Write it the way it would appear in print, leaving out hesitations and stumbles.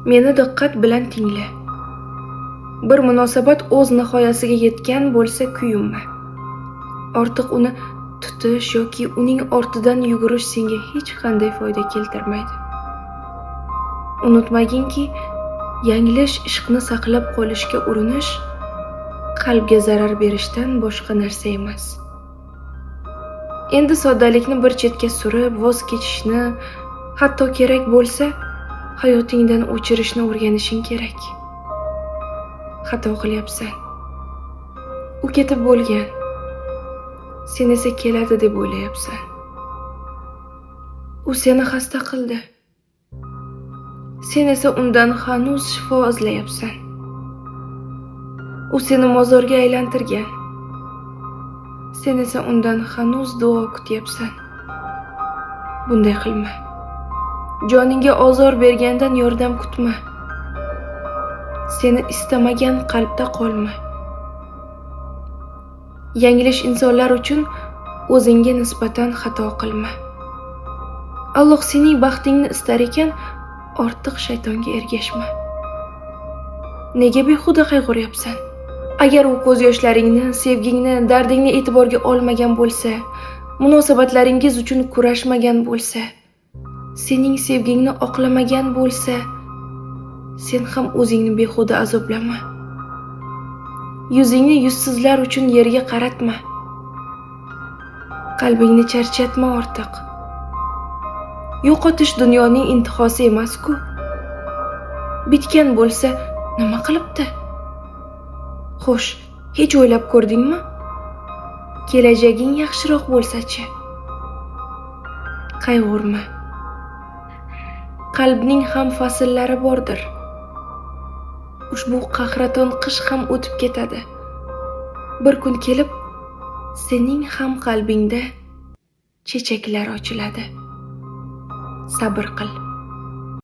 Meni diqqat bilan tingla. Bir munosabat o'z nihoyasiga yetgan bo'lsa kuyinma. Ortiq uni tutish yoki uning ortidan yugurish senga hech qanday foyda keltirmaydi. Unutmaginki, yanglish ishqni saqlab qolishga urinish qalbga zarar berishdan boshqa narsa emas. Endi soddalikni bir chetga surib, voz kechishni, hatto kerak bo'lsa, hayotingdan o'chirishni o'rganishing kerak. Xato qilyapsan. U ketib bo'lgan. Sen esa keladi deb o'ylayapsan. U seni xasta qildi. Sen esa undan hanuz shifo izlayapsan. U seni mozorga aylantirgan. Sen esa undan hanuz duo kutyapsan. Bunday qilma. Joningga ozor bergandan yordam kutma. Seni istamagan qalbda qolma. Yanglish insonlar uchun o'zingga nisbatan xato qilma. Alloh sening baxtingni istar ekan, ortiq shaytonga ergashma. Nega behuda qayg'uryapsan? Agar u ko'z yoshlaringni, sevgingni, dardingni e'tiborga olmagan bo'lsa, munosabatlaringiz uchun kurashmagan bo'lsa, sening sevgingni oqlamagan bo'lsa, sen ham o'zingni behuda azoblama. Yuzingni yuzsizlar uchun yerga qaratma. Qalbingni charchatma ortiq. Yo'qotish dunyoning intihosi emas-ku. Bitgan bo'lsa, nima qilibdi? Xo'sh, hech o'ylab ko'rdingmi? Kelajaging yaxshiroq bo'lsa-chi? Qayg'urma. Qalbning ham fasllari bordir. Ushbu qahraton qish ham o'tib ketadi. Bir kun kelib, sening ham qalbingda chechaklar ochiladi. Sabr qil.